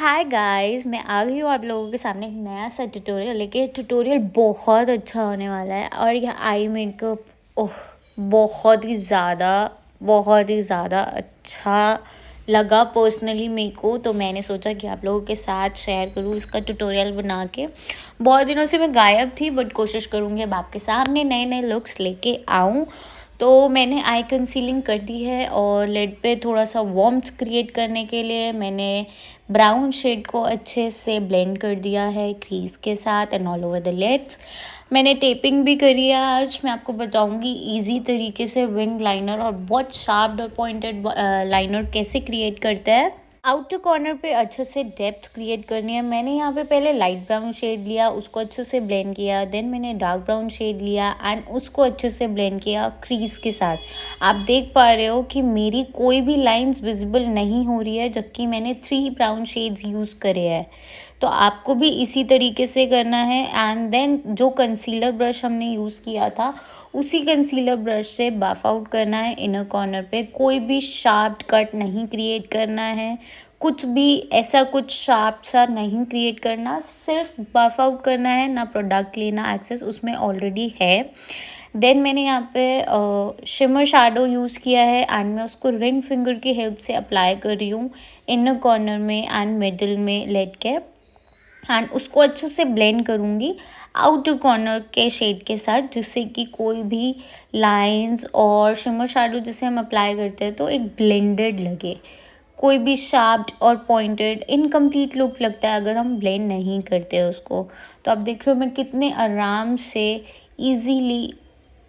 Hi guys, मैं आ गई हूँ आप लोगों के सामने एक नया सा ट्यूटोरियल लेके। ट्यूटोरियल बहुत अच्छा होने वाला है और यह आई मेकअप ओह बहुत ही ज़्यादा अच्छा लगा पर्सनली मेरे को। तो मैंने सोचा कि आप लोगों के साथ शेयर करूँ इसका ट्यूटोरियल बना के। बहुत दिनों से मैं गायब थी बट कोशिश करूँगी अब आपके सामने नए नए लुक्स लेके आऊँ। तो मैंने आई कंसीलिंग कर दी है और लिड पे थोड़ा सा वार्मथ क्रिएट करने के लिए मैंने ब्राउन शेड को अच्छे से ब्लेंड कर दिया है क्रीज के साथ and all over the lids. मैंने टेपिंग भी करी है। आज मैं आपको बताऊंगी इजी तरीके से विंग लाइनर और बहुत शार्प और पॉइंटेड लाइनर कैसे क्रिएट करता है। आउटर कॉर्नर पे अच्छे से डेप्थ क्रिएट करनी है। मैंने यहाँ पे पहले लाइट ब्राउन शेड लिया, उसको अच्छे से ब्लेंड किया। देन मैंने डार्क ब्राउन शेड लिया एंड उसको अच्छे से ब्लेंड किया क्रीज के साथ। आप देख पा रहे हो कि मेरी कोई भी लाइंस विजिबल नहीं हो रही है जबकि मैंने 3 ब्राउन शेड्स यूज़ करे हैं। तो आपको भी इसी तरीके से करना है। एंड देन जो कंसीलर ब्रश हमने यूज़ किया था उसी कंसीलर ब्रश से बफ आउट करना है इनर कॉर्नर पे। कोई भी शार्प कट नहीं क्रिएट करना है, कुछ भी ऐसा कुछ शार्प सा नहीं क्रिएट करना, सिर्फ बफ आउट करना है। ना प्रोडक्ट लेना, एक्सेस उसमें ऑलरेडी है। देन मैंने यहाँ पे शिमर शैडो यूज़ किया है एंड मैं उसको रिंग फिंगर की हेल्प से अप्लाई कर रही हूँ इनर कॉर्नर में एंड मिडल में लेट के। एंड उसको अच्छे से ब्लेंड करूँगी आउटर कॉर्नर के शेड के साथ, जिससे कि कोई भी लाइंस और शिमर शैडो जिसे हम अप्लाई करते हैं तो एक ब्लेंडेड लगे। कोई भी शार्प्ड और पॉइंटेड इनकम्प्लीट लुक लगता है अगर हम ब्लेंड नहीं करते उसको। तो आप देख रहे हो मैं कितने आराम से इजीली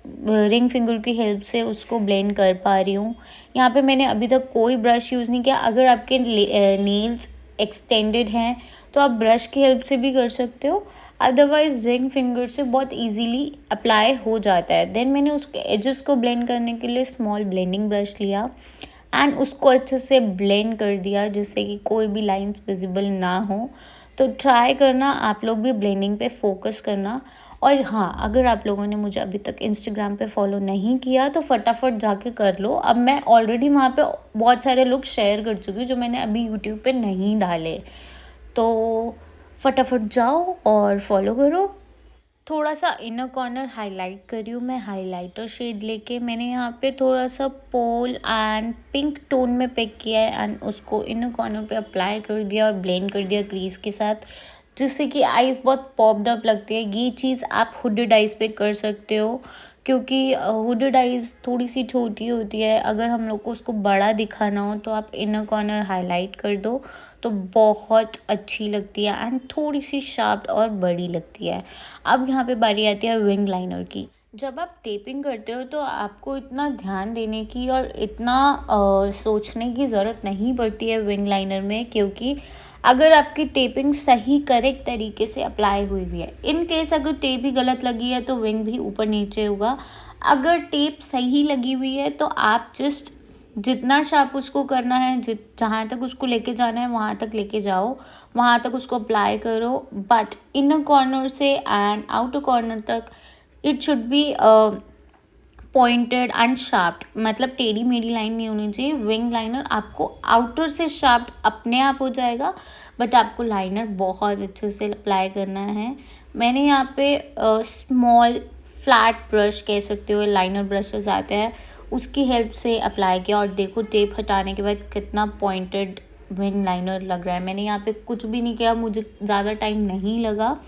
रिंग फिंगर की हेल्प से उसको ब्लेंड कर पा रही हूँ। यहाँ पे मैंने अभी तक कोई ब्रश यूज़ नहीं किया। अगर आपके नेल्स एक्सटेंडेड हैं तो आप ब्रश की हेल्प से भी कर सकते हो, अदरवाइज रिंग फिंगर से बहुत इजीली अप्लाई हो जाता है। देन मैंने उसके एजेस को ब्लेंड करने के लिए स्मॉल ब्लेंडिंग ब्रश लिया एंड उसको अच्छे से ब्लेंड कर दिया जिससे कि कोई भी लाइंस विजिबल ना हो। तो ट्राई करना आप लोग भी ब्लेंडिंग पे फोकस करना। और हाँ, अगर आप लोगों ने मुझे अभी तक इंस्टाग्राम पे फॉलो नहीं किया तो फटाफट जाके कर लो। अब मैं ऑलरेडी वहाँ पे बहुत सारे लोग शेयर कर चुकी हूँ जो मैंने अभी यूट्यूब पे नहीं डाले। तो फटाफट जाओ और फॉलो करो। थोड़ा सा इनर कॉर्नर हाईलाइट करी हूँ मैं हाइलाइटर शेड लेके। मैंने यहाँ पे थोड़ा सा पोल एंड पिंक टोन में पिक किया है एंड उसको इनर कॉर्नर पे अप्लाई कर दिया और ब्लेंड कर दिया क्रीज के साथ, जिससे कि आइज़ बहुत पॉप्ड अप लगती है। ये चीज़ आप हुडेड आइज़ पे कर सकते हो क्योंकि हुडेड आइज़ थोड़ी सी छोटी होती है। अगर हम लोग को उसको बड़ा दिखाना हो तो आप इनर कॉर्नर हाईलाइट कर दो तो बहुत अच्छी लगती है एंड थोड़ी सी शार्प और बड़ी लगती है। अब यहाँ पे बारी आती है विंग लाइनर की। जब आप टेपिंग करते हो तो आपको इतना ध्यान देने की और इतना सोचने की ज़रूरत नहीं पड़ती है विंग लाइनर में, क्योंकि अगर आपकी टेपिंग सही करेक्ट तरीके से अप्लाई हुई हुई है। इन केस अगर टेप ही गलत लगी है तो विंग भी ऊपर नीचे होगा। अगर टेप सही लगी हुई है तो आप जस्ट जितना शार्प उसको करना है, जहाँ तक उसको लेके जाना है वहाँ तक लेके जाओ, वहाँ तक उसको अप्लाई करो। बट इनर कॉर्नर से एंड आउटर कॉर्नर तक it should be pointed and sharp, मतलब टेढ़ी मेढ़ी लाइन नहीं होनी चाहिए। विंग लाइनर आपको आउटर से शार्प अपने आप हो जाएगा बट आपको लाइनर बहुत अच्छे से अप्लाई करना है। मैंने यहाँ पे स्मॉल फ्लैट ब्रश कह सकते हो, लाइनर ब्रशेस आते हैं, उसकी हेल्प से अप्लाई किया और देखो टेप हटाने के बाद कितना पॉइंटेड विंग लाइनर लग रहा है। मैंने यहाँ पे कुछ भी नहीं किया, मुझे ज़्यादा टाइम नहीं लगा।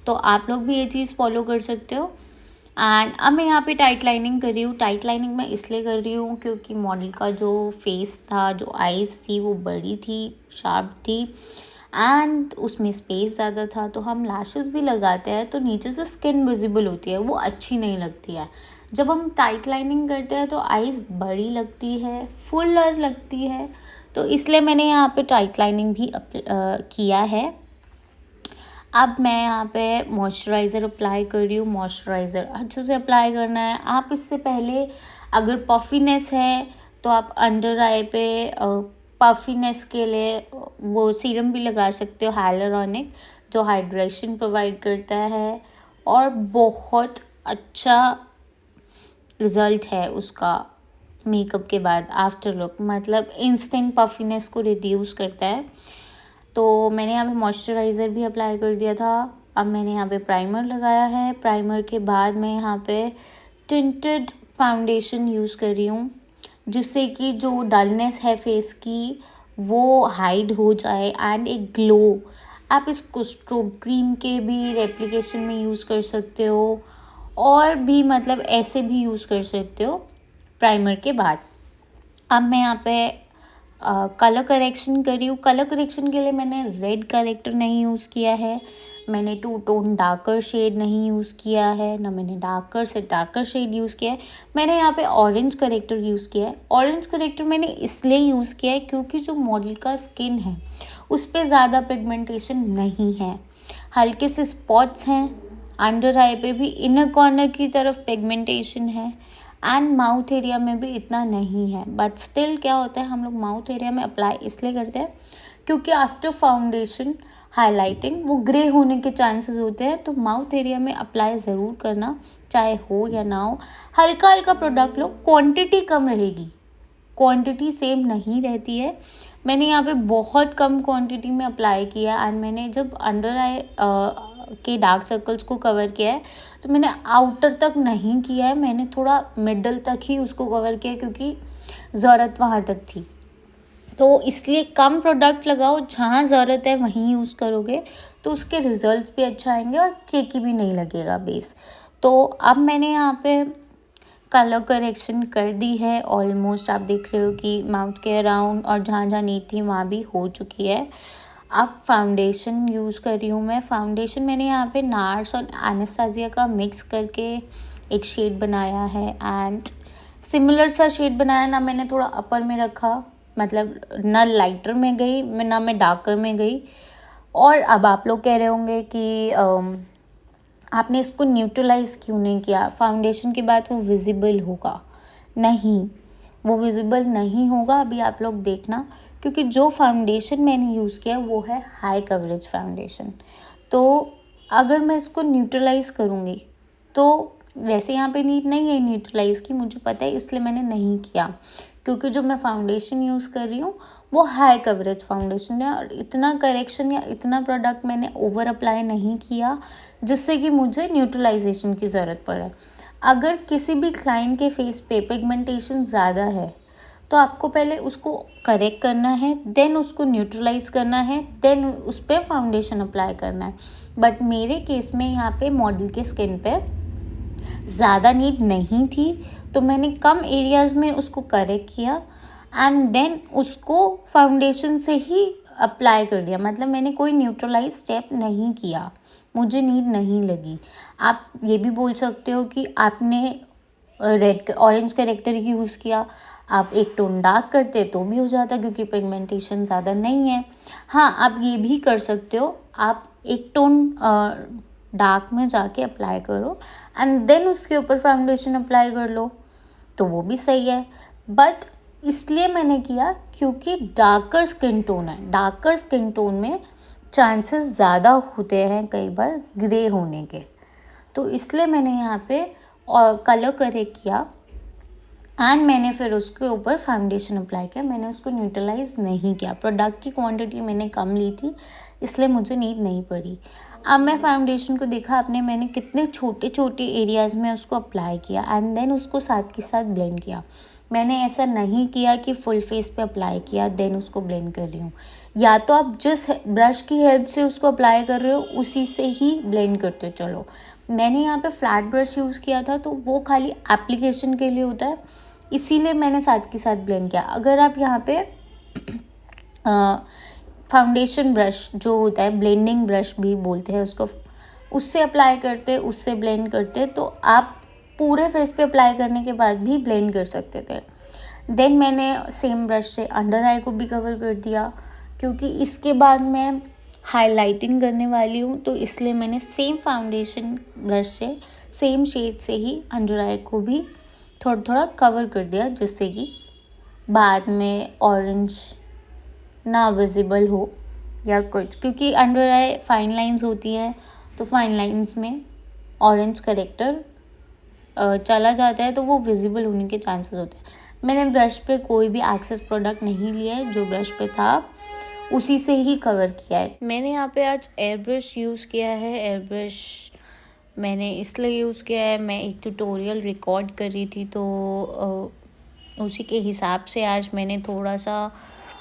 तो आप लोग भी ये चीज़ फॉलो कर सकते हो। एंड अब मैं यहाँ पे टाइट लाइनिंग कर रही हूँ। टाइट लाइनिंग मैं इसलिए कर रही हूँ क्योंकि मॉडल का जो फेस था, जो आईज़ थी वो बड़ी थी, शार्प थी एंड उसमें स्पेस ज़्यादा था। तो हम लैशेस भी लगाते हैं तो नीचे से स्किन विजिबल होती है, वो अच्छी नहीं लगती है। जब हम टाइट लाइनिंग करते हैं तो आईज़ बड़ी लगती है, फुलर लगती है। तो इसलिए मैंने यहाँ पे टाइट लाइनिंग भी किया है। अब मैं यहाँ पे मॉइस्चराइज़र अप्लाई कर रही हूँ। मॉइस्चराइज़र अच्छे से अप्लाई करना है। आप इससे पहले अगर पफीनेस है तो आप अंडर आई पे पफीनेस के लिए वो सीरम भी लगा सकते हो, हाइलुरोनिक, जो हाइड्रेशन प्रोवाइड करता है और बहुत अच्छा रिज़ल्ट है उसका मेकअप के बाद आफ्टर लुक, मतलब इंस्टेंट पफीनेस को रिड्यूस करता है। तो मैंने यहाँ पे मॉइस्चराइज़र भी अप्लाई कर दिया था। अब मैंने यहाँ पे प्राइमर लगाया है। प्राइमर के बाद मैं यहाँ पे टिंटेड फाउंडेशन यूज़ कर रही हूँ, जिससे कि जो डलनेस है फेस की वो हाइड हो जाए एंड एक ग्लो। आप इसको स्ट्रोब क्रीम के भी रेप्लिकेशन में यूज़ कर सकते हो, और भी मतलब ऐसे भी यूज़ कर सकते हो प्राइमर के बाद। अब मैं यहाँ पे कलर करेक्शन कर रही हूँ। कलर करेक्शन के लिए मैंने रेड करेक्टर नहीं यूज़ किया है, मैंने टू टोन डार्कर शेड नहीं यूज़ किया है, ना मैंने डार्कर से डार्कर शेड यूज़ किया है। मैंने यहाँ पे ऑरेंज करेक्टर यूज़ किया है। ऑरेंज करेक्टर मैंने इसलिए यूज़ किया है क्योंकि जो मॉडल का स्किन है उस पर ज़्यादा पिगमेंटेशन नहीं है, हल्के से स्पॉट्स हैं, अंडर आई पे भी इनर कॉर्नर की तरफ पिगमेंटेशन है, एंड माउथ एरिया में भी इतना नहीं है। बट स्टिल क्या होता है, हम लोग माउथ एरिया में अप्लाई इसलिए करते हैं क्योंकि आफ्टर फाउंडेशन हाइलाइटिंग वो ग्रे होने के चांसेस होते हैं, तो माउथ एरिया में अप्लाई ज़रूर करना, चाहे हो या ना हो। हल्का हल्का प्रोडक्ट लो, क्वांटिटी कम रहेगी, क्वांटिटी सेम नहीं रहती है। मैंने यहाँ पे बहुत कम क्वांटिटी में अप्लाई किया, एंड मैंने जब अंडर आई के डार्क सर्कल्स को कवर किया है तो मैंने आउटर तक नहीं किया है, मैंने थोड़ा मिडल तक ही उसको कवर किया क्योंकि ज़रूरत वहाँ तक थी। तो इसलिए कम प्रोडक्ट लगाओ, जहाँ ज़रूरत है वहीं यूज़ करोगे तो उसके रिजल्ट्स भी अच्छा आएंगे और केकी भी नहीं लगेगा बेस। तो अब मैंने यहाँ पे कलर करेक्शन कर दी है ऑलमोस्ट। आप देख रहे हो कि माउथ के अराउंड और जहाँ जहाँ नीड थी वहाँ भी हो चुकी है। अब फाउंडेशन यूज़ कर रही हूँ मैं। फाउंडेशन मैंने यहाँ पे नार्स और एनास्टेसिया का मिक्स करके एक शेड बनाया है, एंड सिमिलर सा शेड बनाया ना, मैंने थोड़ा अपर में रखा, मतलब ना लाइटर में गई ना मैं डार्कर में गई। और अब आप लोग कह रहे होंगे कि आपने इसको न्यूट्रलाइज़ क्यों नहीं किया, फाउंडेशन के बाद वो विजिबल होगा। नहीं, वो विजिबल नहीं होगा, अभी आप लोग देखना, क्योंकि जो फाउंडेशन मैंने यूज़ किया वो है हाई कवरेज फाउंडेशन। तो अगर मैं इसको न्यूट्रलाइज़ करूँगी तो वैसे यहाँ पे नीड नहीं है न्यूट्रलाइज़ की, मुझे पता है, इसलिए मैंने नहीं किया, क्योंकि जो मैं फाउंडेशन यूज़ कर रही हूँ वो हाई कवरेज फाउंडेशन है, और इतना करेक्शन या इतना प्रोडक्ट मैंने ओवर अप्लाई नहीं किया जिससे कि मुझे न्यूट्रलाइजेशन की ज़रूरत पड़े। अगर किसी भी क्लाइंट के फेस पे पिगमेंटेशन ज़्यादा है तो आपको पहले उसको करेक्ट करना है, देन उसको न्यूट्रलाइज़ करना है, देन उस पर फाउंडेशन अप्लाई करना है। बट मेरे केस में यहाँ पे मॉडल के स्किन पे ज़्यादा नीड नहीं थी, तो मैंने कम एरियाज़ में उसको करेक्ट किया एंड देन उसको फाउंडेशन से ही अप्लाई कर दिया। मतलब मैंने कोई न्यूट्रलाइज स्टेप नहीं किया, मुझे नीड नहीं लगी। आप ये भी बोल सकते हो कि आपने रेड ऑरेंज करेक्टर ही यूज़ किया, आप एक टोन डार्क करते तो भी हो जाता क्योंकि पिगमेंटेशन ज़्यादा नहीं है। हाँ, आप ये भी कर सकते हो, आप एक टोन डार्क में जाके अप्लाई करो एंड देन उसके ऊपर फाउंडेशन अप्लाई कर लो, तो वो भी सही है। बट इसलिए मैंने किया क्योंकि डार्कर स्किन टोन है, डार्कर स्किन टोन में चांसेस ज़्यादा होते हैं कई बार ग्रे होने के, तो इसलिए मैंने यहाँ पे कलर करेक्ट किया एंड मैंने फिर उसके ऊपर फाउंडेशन अप्लाई किया। मैंने उसको न्यूट्रलाइज़ नहीं किया, प्रोडक्ट की क्वांटिटी मैंने कम ली थी इसलिए मुझे नीड नहीं पड़ी। अब मैं फाउंडेशन को देखा आपने, मैंने कितने छोटे छोटे एरियाज़ में उसको अप्लाई किया एंड देन उसको साथ के साथ ब्लेंड किया। मैंने ऐसा नहीं किया कि फुल फेस पे अप्लाई किया देन उसको ब्लेंड कर रही हूँ। या तो आप जिस ब्रश की हेल्प से उसको अप्लाई कर रहे हो उसी से ही ब्लेंड करते चलो। मैंने यहाँ पे फ्लैट ब्रश यूज़ किया था तो वो खाली एप्लीकेशन के लिए होता है, इसीलिए मैंने साथ के साथ ब्लेंड किया। अगर आप यहाँ पे फाउंडेशन ब्रश जो होता है, ब्लेंडिंग ब्रश भी बोलते हैं उसको, उससे अप्लाई करते, उससे ब्लेंड करते तो आप पूरे फेस पे अप्लाई करने के बाद भी ब्लेंड कर सकते थे। देन मैंने सेम ब्रश से अंडर आई को भी कवर कर दिया क्योंकि इसके बाद मैं हाइलाइटिंग करने वाली हूँ, तो इसलिए मैंने सेम फाउंडेशन ब्रश से सेम शेड से ही अंडर आई को भी थोड़ा थोड़ा कवर कर दिया जिससे कि बाद में ऑरेंज ना विजिबल हो या कुछ, क्योंकि अंडर आई फाइन लाइंस होती हैं तो फाइन लाइंस में ऑरेंज करेक्टर चला जाता है तो वो विजिबल होने के चांसेस होते हैं। मैंने ब्रश पे कोई भी एक्सेस प्रोडक्ट नहीं लिया है, जो ब्रश पे था उसी से ही कवर किया है। मैंने यहाँ पे आज एयर ब्रश यूज़ किया है। एयर ब्रश मैंने इसलिए यूज़ किया है, मैं एक ट्यूटोरियल रिकॉर्ड कर रही थी तो उसी के हिसाब से आज मैंने थोड़ा सा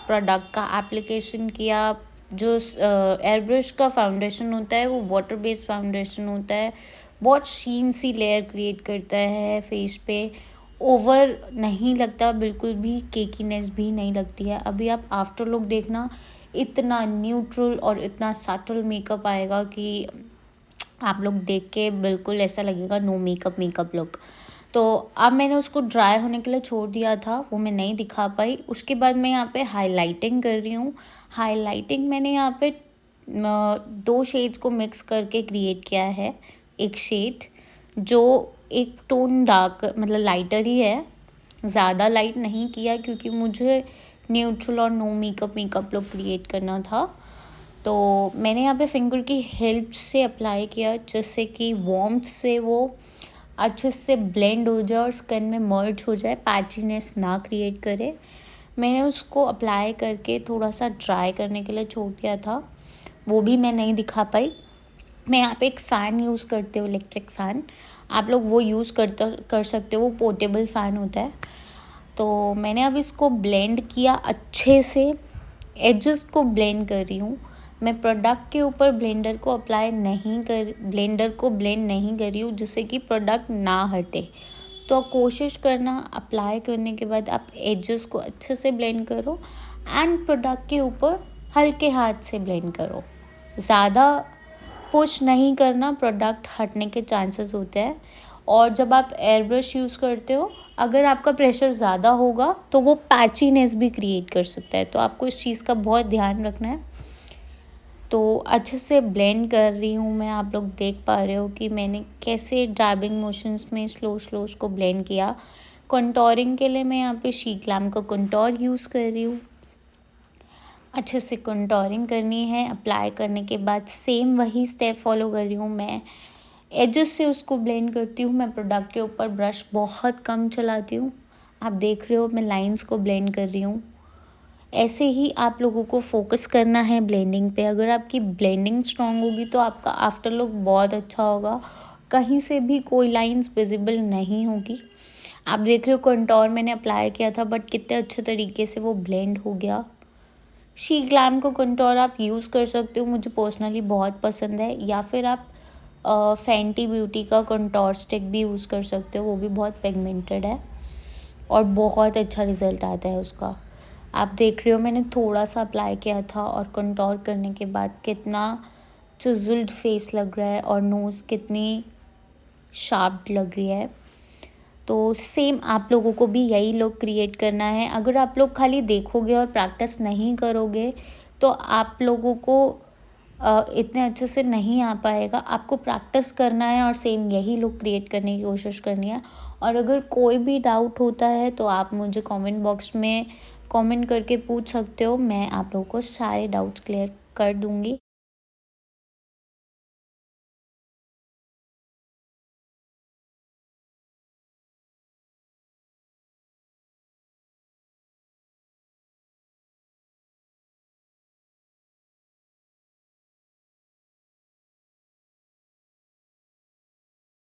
प्रोडक्ट का एप्लीकेशन किया। जो एयर ब्रश का फाउंडेशन होता है वो वाटर बेस्ड फाउंडेशन होता है, बहुत शीन सी लेयर क्रिएट करता है फेस पे, ओवर नहीं लगता, बिल्कुल भी केकीनेस भी नहीं लगती है। अभी आप आफ्टर लुक देखना, इतना न्यूट्रल और इतना सटल मेकअप आएगा कि आप लोग देख के बिल्कुल ऐसा लगेगा नो मेकअप लुक। तो अब मैंने उसको ड्राई होने के लिए छोड़ दिया था, वो मैं नहीं दिखा पाई। उसके बाद मैं यहाँ पे हाइलाइटिंग कर रही हूँ। हाइलाइटिंग मैंने यहाँ पे 2 शेड्स को मिक्स करके क्रिएट किया है। एक शेड जो एक टोन डार्क मतलब लाइटर ही है, ज़्यादा लाइट नहीं किया क्योंकि मुझे न्यूट्रल और नो मेकअप लुक क्रिएट करना था। तो मैंने यहाँ पे फिंगर की हेल्प से अप्लाई किया जिससे कि वार्मथ से वो अच्छे से ब्लेंड हो जाए और स्किन में मर्ज हो जाए, पैचीनेस ना क्रिएट करे। मैंने उसको अप्लाई करके थोड़ा सा ड्राई करने के लिए छोड़ दिया था, वो भी मैं नहीं दिखा पाई। मैं यहाँ पे एक फ़ैन यूज़ करती हूँ, इलेक्ट्रिक फ़ैन। आप लोग वो यूज़ कर सकते हो, वो पोर्टेबल फ़ैन होता है। तो मैंने अब इसको ब्लेंड किया अच्छे से, एजेस को ब्लेंड कर रही हूँ मैं। प्रोडक्ट के ऊपर ब्लेंडर को ब्लेंड नहीं कर रही हूँ जिससे कि प्रोडक्ट ना हटे। तो कोशिश करना अप्लाई करने के बाद आप एजेस को अच्छे से ब्लेंड करो एंड प्रोडक्ट के ऊपर हल्के हाथ से ब्लेंड करो। ज़्यादा पुश नहीं करना, प्रोडक्ट हटने के चांसेस होते हैं। और जब आप एयर ब्रश यूज़ करते हो, अगर आपका प्रेशर ज़्यादा होगा तो वो पैचीनेस भी क्रिएट कर सकता है, तो आपको इस चीज़ का बहुत ध्यान रखना है। तो अच्छे से ब्लेंड कर रही हूँ मैं, आप लोग देख पा रहे हो कि मैंने कैसे डैबिंग मोशंस में स्लो उसको ब्लेंड किया। कंटोरिंग के लिए मैं यहाँ पे शीक लैम्प का कंटोर यूज़ कर रही हूँ। अच्छे से कंटोरिंग करनी है। अप्लाई करने के बाद सेम वही स्टेप फॉलो कर रही हूँ मैं। एजेस से उसको ब्लेंड करती हूँ मैं। प्रोडक्ट के ऊपर ब्रश बहुत कम चलाती हूँ। आप देख रहे हो मैं लाइंस को ब्लेंड कर रही हूँ। ऐसे ही आप लोगों को फोकस करना है ब्लेंडिंग पे। अगर आपकी ब्लेंडिंग स्ट्रॉन्ग होगी तो आपका आफ्टर लुक बहुत अच्छा होगा, कहीं से भी कोई लाइंस विजिबल नहीं होगी। आप देख रहे हो कंटोर मैंने अप्लाई किया था बट कितने अच्छे तरीके से वो ब्लेंड हो गया। शी ग्लैम को कंटोर आप यूज़ कर सकते हो, मुझे पर्सनली बहुत पसंद है। या फिर आप फैंटी ब्यूटी का कंटोर स्टिक भी यूज़ कर सकते हो, वो भी बहुत पिगमेंटेड है और बहुत अच्छा रिज़ल्ट आता है उसका। आप देख रहे हो मैंने थोड़ा सा अप्लाई किया था और कंटोर करने के बाद कितना चिज़ल्ड फेस लग रहा है और नोज़ कितनी शार्प लग रही है। तो सेम आप लोगों को भी यही लुक क्रिएट करना है। अगर आप लोग खाली देखोगे और प्रैक्टिस नहीं करोगे तो आप लोगों को इतने अच्छे से नहीं आ पाएगा। आपको प्रैक्टिस करना है और सेम यही लुक क्रिएट करने की कोशिश करनी है। और अगर कोई भी डाउट होता है तो आप मुझे कमेंट बॉक्स में कमेंट करके पूछ सकते हो, मैं आप लोगों को सारे डाउट्स क्लियर कर दूँगी।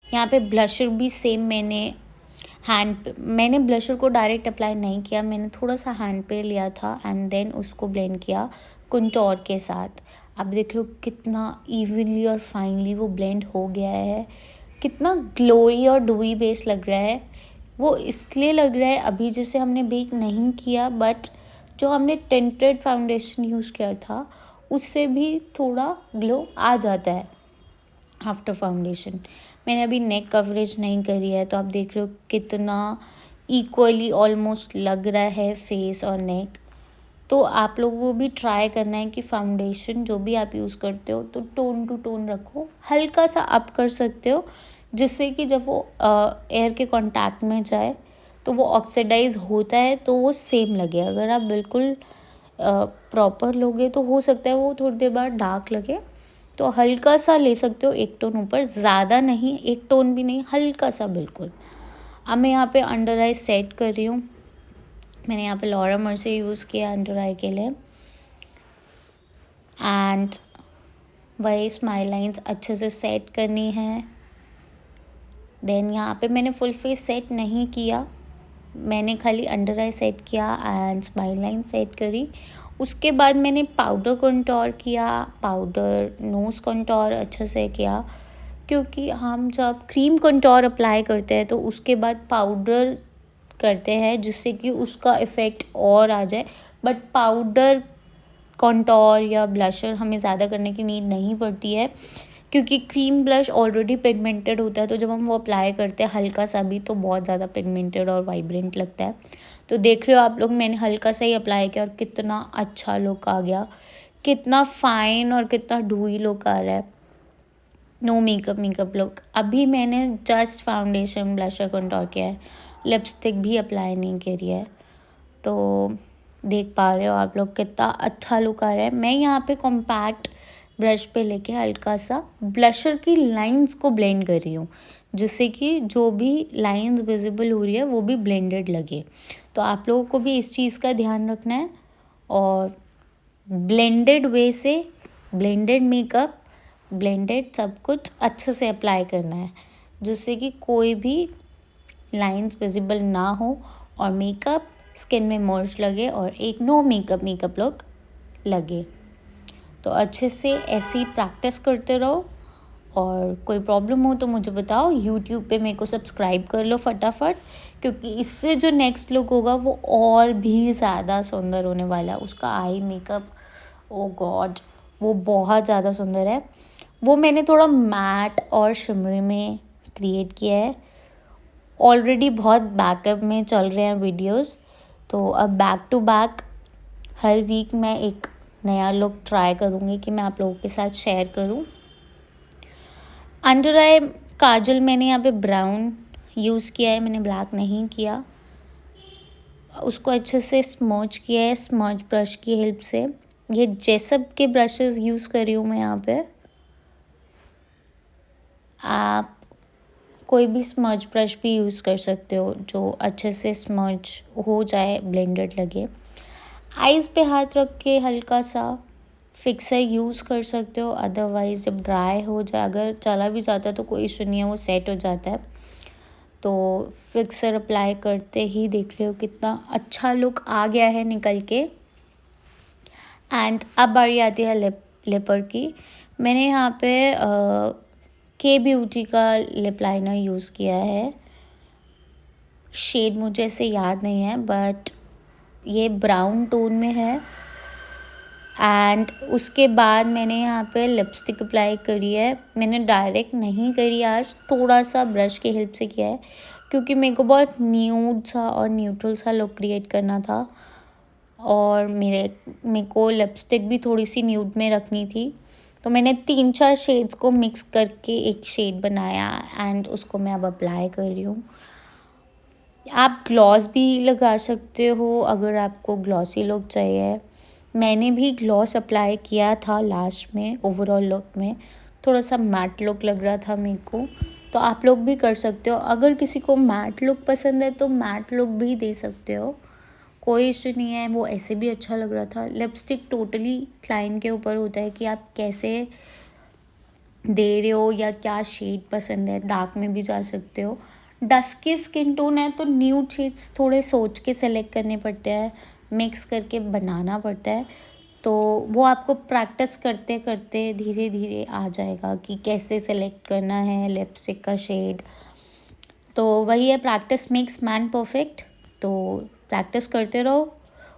यहाँ पे ब्लशर भी सेम मैंने ब्लशर को डायरेक्ट अप्लाई नहीं किया, मैंने थोड़ा सा हैंड पे लिया था एंड देन उसको ब्लेंड किया कंटोर के साथ। आप देख लो कितना इवनली और फाइनली वो ब्लेंड हो गया है, कितना ग्लोई और डूई बेस लग रहा है। वो इसलिए लग रहा है अभी जैसे हमने बेक नहीं किया, बट जो हमने टिंटेड फाउंडेशन यूज़ किया था उससे भी थोड़ा ग्लो आ जाता है आफ्टर फाउंडेशन। मैंने अभी नेक कवरेज नहीं करी है तो आप देख रहे हो कितना इक्वली ऑलमोस्ट लग रहा है फेस और नेक। तो आप लोगों को भी ट्राई करना है कि फाउंडेशन जो भी आप यूज़ करते हो तो टोन टू टोन रखो, हल्का सा अप कर सकते हो जिससे कि जब वो एयर के कांटेक्ट में जाए तो वो ऑक्सीडाइज होता है तो वो सेम लगे। अगर आप बिल्कुल प्रॉपर लोगे तो हो सकता है वो थोड़ी देर बाद डार्क लगे। तो हल्का सा ले सकते हो, एक टोन ऊपर, ज़्यादा नहीं, एक टोन भी नहीं, हल्का सा बिल्कुल। अब मैं यहाँ पे अंडर आई सेट कर रही हूँ। मैंने यहाँ पे लॉरा मर्सी यूज़ किया अंडर आई के लिए। एंड वही स्माइल लाइंस अच्छे से सेट करनी है। देन यहाँ पे मैंने फुल फेस सेट नहीं किया, मैंने खाली अंडर आई सेट किया एंड स्माइल लाइन सेट करी। उसके बाद मैंने पाउडर कंटूर किया, पाउडर नोज़ कंटूर अच्छे से किया, क्योंकि हम जब क्रीम कंटूर अप्लाई करते हैं तो उसके बाद पाउडर करते हैं जिससे कि उसका इफ़ेक्ट और आ जाए। बट पाउडर कंटूर या ब्लशर हमें ज़्यादा करने की नीड नहीं पड़ती है, क्योंकि क्रीम ब्लश ऑलरेडी पिगमेंटेड होता है, तो जब हम वो अप्लाई करते हैं हल्का सा भी तो बहुत ज़्यादा पिगमेंटेड और वाइब्रेंट लगता है। तो देख रहे हो आप लोग, मैंने हल्का सा ही अप्लाई किया और कितना अच्छा लुक आ गया, कितना फाइन और कितना डूई लुक आ रहा है। No makeup look. अभी मैंने जस्ट फाउंडेशन ब्लशर कंटूर किया है, लिपस्टिक भी अप्लाई नहीं करी है। तो देख पा रहे हो आप लोग कितना अच्छा लुक आ रहा है। मैं यहाँ पे कॉम्पैक्ट ब्रश पे लेके हल्का सा ब्लशर की लाइंस को ब्लेंड कर रही हूँ, जिससे कि जो भी लाइंस विजिबल हो रही है वो भी ब्लेंडेड लगे। तो आप लोगों को भी इस चीज़ का ध्यान रखना है और ब्लेंडेड वे से, ब्लेंडेड मेकअप, ब्लेंडेड सब कुछ अच्छे से अप्लाई करना है, जिससे कि कोई भी लाइंस विजिबल ना हो और मेकअप स्किन में मर्ज लगे और एक नो मेकअप लुक लगे। तो अच्छे से ऐसी प्रैक्टिस करते रहो और कोई प्रॉब्लम हो तो मुझे बताओ। यूट्यूब पे मेरे को सब्सक्राइब कर लो फटाफट, क्योंकि इससे जो नेक्स्ट लुक होगा वो और भी ज़्यादा सुंदर होने वाला है। उसका आई मेकअप, ओ गॉड, वो बहुत ज़्यादा सुंदर है। वो मैंने थोड़ा मैट और शिमरी में क्रिएट किया है। ऑलरेडी बहुत बैकअप में चल रहे हैं वीडियोस, तो अब बैक टू बैक हर वीक मैं एक नया लुक ट्राई करूँगी कि मैं आप लोगों के साथ शेयर करूँ। अंडर आई काजल मैंने यहाँ पे ब्राउन यूज़ किया है, मैंने ब्लैक नहीं किया। उसको अच्छे से स्मॉच किया है स्मॉच ब्रश की हेल्प से। ये जेसप के ब्रशेस यूज़ कर रही हूँ मैं यहाँ पे। आप कोई भी स्मज ब्रश भी यूज़ कर सकते हो जो अच्छे से स्मज हो जाए, ब्लेंडेड लगे। आइज़ पे हाथ रख के हल्का सा फिक्सर यूज़ कर सकते हो, अदरवाइज़ जब ड्राई हो जाए, अगर चला भी जाता है तो कोई इशू नहीं है, वो सेट हो जाता है। तो फिक्सर अप्लाई करते ही देख रहे हो कितना अच्छा लुक आ गया है निकल के। एंड अब बारी आती है लिपर की। मैंने यहाँ पे के ब्यूटी का लिप लाइनर यूज़ किया है। शेड मुझे ऐसे याद नहीं है, बट ये ब्राउन टोन में है। एंड उसके बाद मैंने यहाँ पे लिपस्टिक अप्लाई करी है। मैंने डायरेक्ट नहीं करी आज, थोड़ा सा ब्रश की हेल्प से किया है, क्योंकि मेरे को बहुत न्यूड सा और न्यूट्रल सा लुक क्रिएट करना था और मेरे को लिपस्टिक भी थोड़ी सी न्यूड में रखनी थी। तो मैंने 3-4 शेड्स को मिक्स करके एक शेड बनाया एंड उसको मैं अब अप्लाई कर रही हूँ। आप ग्लॉस भी लगा सकते हो अगर आपको ग्लॉसी लुक चाहिए। मैंने भी ग्लॉस अप्लाई किया था लास्ट में, ओवरऑल लुक में थोड़ा सा मैट लुक लग रहा था मेरे को, तो आप लोग भी कर सकते हो। अगर किसी को मैट लुक पसंद है तो मैट लुक भी दे सकते हो, कोई इशू नहीं है, वो ऐसे भी अच्छा लग रहा था। लिपस्टिक टोटली क्लाइंट के ऊपर होता है कि आप कैसे दे रहे हो या क्या शेड पसंद है। डार्क में भी जा सकते हो, डस्की स्किन टोन है तो न्यूड शेड्स थोड़े सोच के सेलेक्ट करने पड़ते हैं, मिक्स करके बनाना पड़ता है। तो वो आपको प्रैक्टिस करते करते धीरे धीरे आ जाएगा कि कैसे सेलेक्ट करना है लिपस्टिक का शेड। तो वही है, प्रैक्टिस मेक्स मैन परफेक्ट। तो प्रैक्टिस करते रहो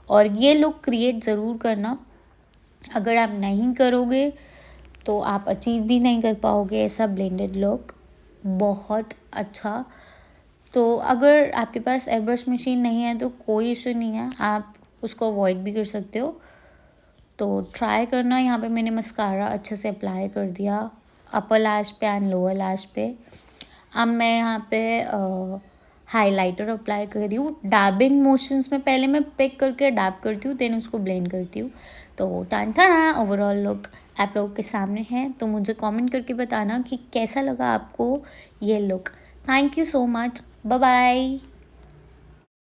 और ये लुक क्रिएट ज़रूर करना। अगर आप नहीं करोगे तो आप अचीव भी नहीं कर पाओगे ऐसा ब्लेंडेड लुक बहुत अच्छा। तो अगर आपके पास एयर ब्रश मशीन नहीं है तो कोई इशू नहीं है, आप उसको अवॉइड भी कर सकते हो। तो ट्राई करना। यहाँ पे मैंने मस्कारा अच्छे से अप्लाई कर दिया अपर लैश पे एंड लोअर लैश पे। अब मैं यहाँ पे हाइलाइटर अप्लाई कर रही हूँ डैबिंग मोशंस में। पहले मैं पिक करके डैब करती हूँ, देन उसको ब्लेंड करती हूँ। तो टान टाना ओवरऑल लुक आप लोगों के सामने है। तो मुझे कमेंट करके बताना कि कैसा लगा आपको ये look. Thank you so much, bye bye.